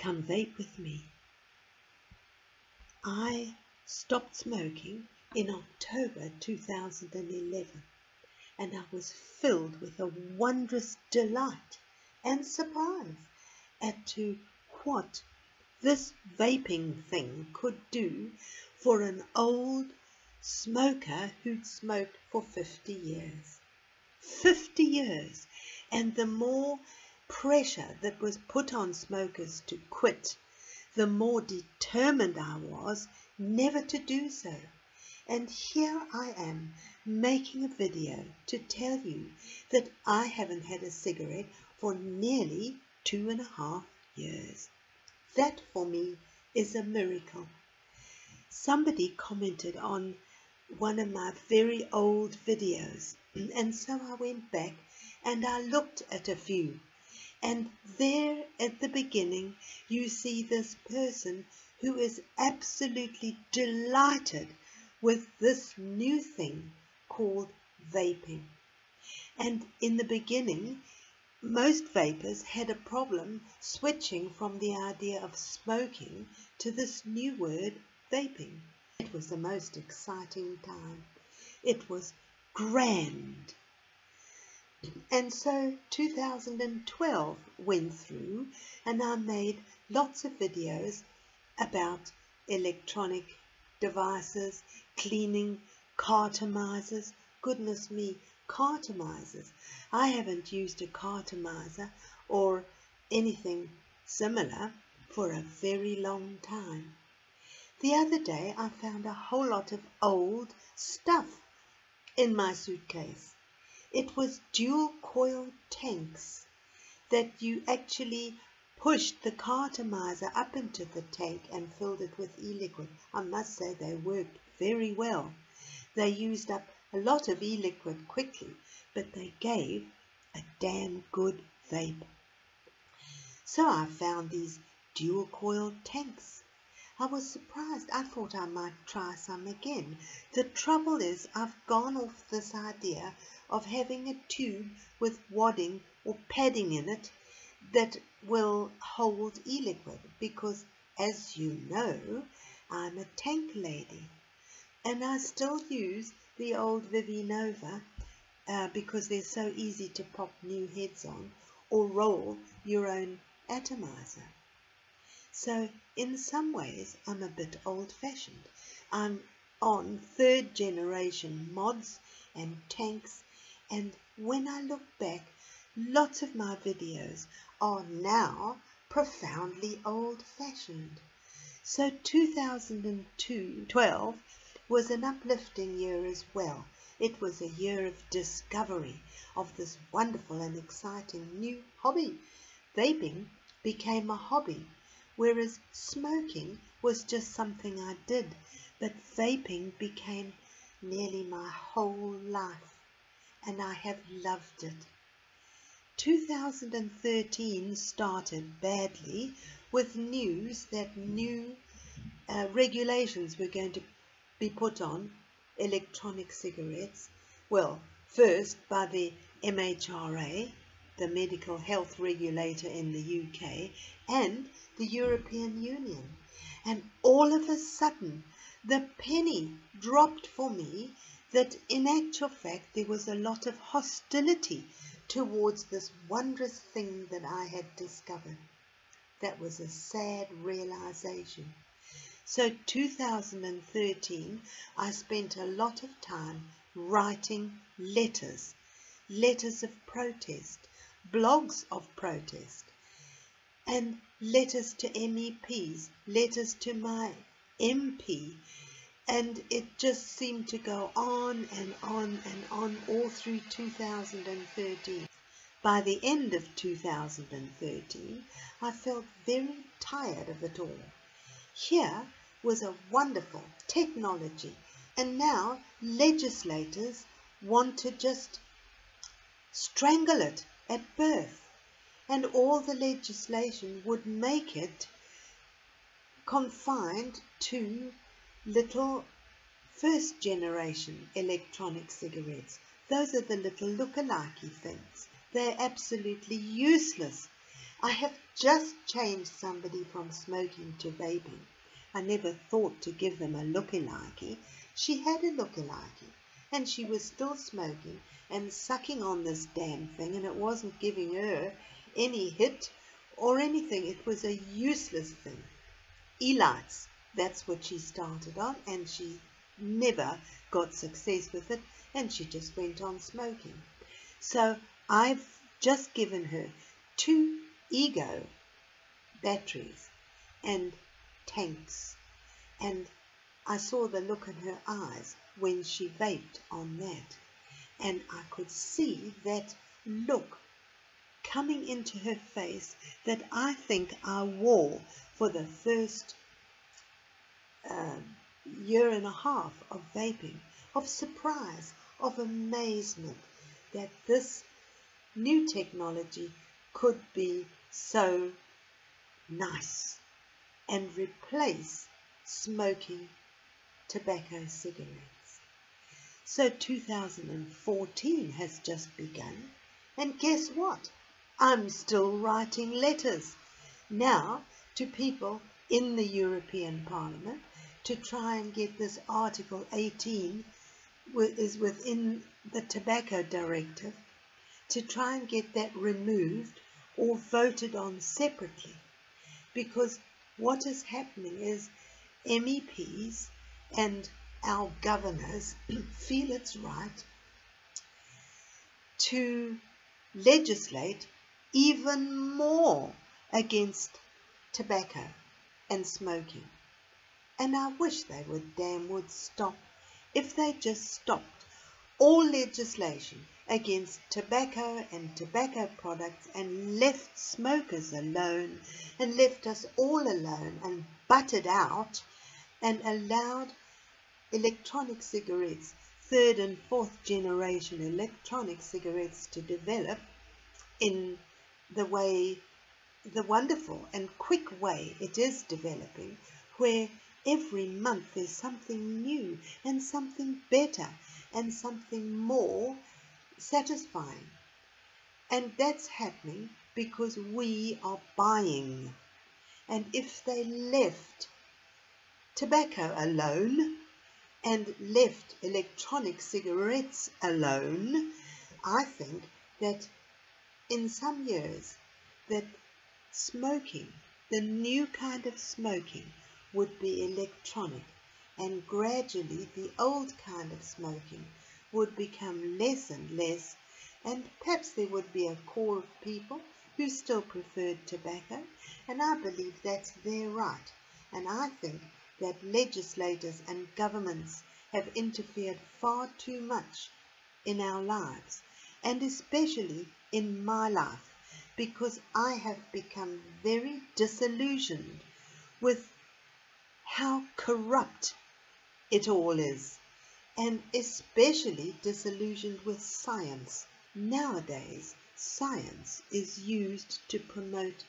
Come vape with me. I stopped smoking in October 2011, and I was filled with a wondrous delight and surprise as to what this vaping thing could do for an old smoker who'd smoked for 50 years. 50 years! And the more pressure that was put on smokers to quit, the more determined I was never to do so. And here I am making a video to tell you that I haven't had a cigarette for nearly 2.5 years. That for me is a miracle. Somebody commented on one of my very old videos, and so I went back and I looked at a few. And there at the beginning you see this person who is absolutely delighted with this new thing called vaping. And in the beginning, most vapers had a problem switching from the idea of smoking to this new word, vaping. It was the most exciting time. It was grand. And so 2012 went through, and I made lots of videos about electronic devices, cleaning, cartomizers. Goodness me, cartomizers. I haven't used a cartomizer or anything similar for a very long time. The other day I found a whole lot of old stuff in my suitcase. It was dual coil tanks that you actually pushed the cartomizer up into the tank and filled it with e-liquid. I must say they worked very well. They used up a lot of e-liquid quickly, but they gave a damn good vape. So I found these dual coil tanks. I was surprised. I thought I might try some again. The trouble is I've gone off this idea of having a tube with wadding or padding in it that will hold e-liquid, because as you know, I'm a tank lady, and I still use the old Vivinova because they're so easy to pop new heads on or roll your own atomizer. So in some ways I'm a bit old-fashioned. I'm on 3rd generation mods and tanks, and when I look back, lots of my videos are now profoundly old-fashioned. So 2012 was an uplifting year as well. It was a year of discovery of this wonderful and exciting new hobby. Vaping became a hobby, whereas smoking was just something I did, but vaping became nearly my whole life, and I have loved it. 2013 started badly with news that new regulations were going to be put on electronic cigarettes. Well, first by the MHRA, the medical health regulator in the UK, and the European Union. And all of a sudden, the penny dropped for me that in actual fact there was a lot of hostility towards this wondrous thing that I had discovered. That was a sad realization. So 2013, I spent a lot of time writing letters of protest, blogs of protest, and letters to MEPs, letters to my MP, and it just seemed to go on and on and on all through 2013. By the end of 2013, I felt very tired of it all. Here was a wonderful technology, and now legislators want to just strangle it at birth, and all the legislation would make it confined to little 1st generation electronic cigarettes. Those are the little look-alike things. They're absolutely useless. I have just changed somebody from smoking to vaping. I never thought to give them a looky-likey. She had a looky-likey, and she was still smoking and sucking on this damn thing, and it wasn't giving her any hit or anything. It was a useless thing. E-lights, that's what she started on, and she never got success with it, and she just went on smoking. So I've just given her 2 Ego batteries and tanks, and I saw the look in her eyes when she vaped on that, and I could see that look coming into her face that I think I wore for the first year and a half of vaping, of surprise, of amazement that this new technology could be so nice and replace smoking tobacco cigarettes. So 2014 has just begun, and guess what? I'm still writing letters now to people in the European Parliament to try and get this Article 18 is within the Tobacco Directive, to try and get that removed or voted on separately. Because what is happening is MEPs and our governors feel it's right to legislate even more against tobacco and smoking. And I wish they would stop. If they just stopped all legislation against tobacco and tobacco products and left smokers alone and left us all alone and butted out and allowed electronic cigarettes, 3rd and 4th generation electronic cigarettes to develop in the wonderful and quick way it is developing, where every month there's something new and something better and something more satisfying. And that's happening because we are buying. And if they left tobacco alone and left electronic cigarettes alone, I think that in some years that smoking, the new kind of smoking, would be electronic, and gradually the old kind of smoking would become less and less, and perhaps there would be a core of people who still preferred tobacco, and I believe that's their right. And I think that legislators and governments have interfered far too much in our lives, and especially in my life, because I have become very disillusioned with how corrupt it all is, and especially disillusioned with science. Nowadays, science is used to promote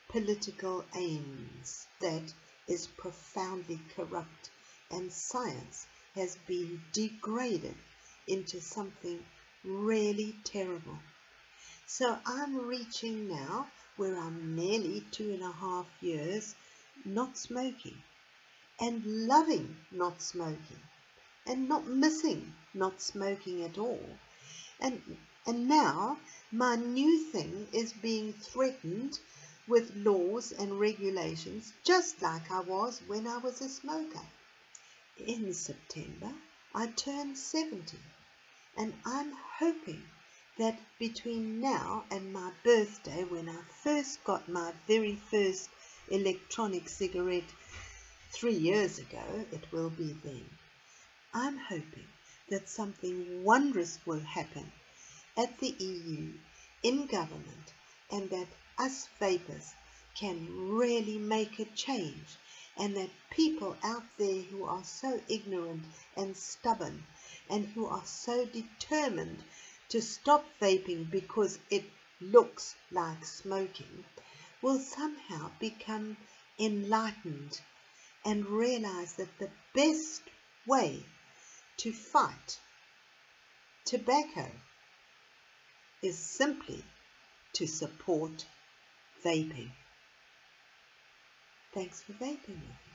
political aims. That is profoundly corrupt, and science has been degraded into something really terrible. So I'm reaching now where I'm nearly 2.5 years not smoking, and loving not smoking, and not missing not smoking at all. And now my new thing is being threatened with laws and regulations, just like I was when I was a smoker. In September, I turned 70, and I'm hoping that between now and my birthday, when I first got my very first electronic cigarette 3 years ago, it will be then, I'm hoping that something wondrous will happen at the EU, in government, and that us vapers can really make a change, and that people out there who are so ignorant and stubborn and who are so determined to stop vaping because it looks like smoking will somehow become enlightened and realize that the best way to fight tobacco is simply to support vaping. Thanks for vaping with me.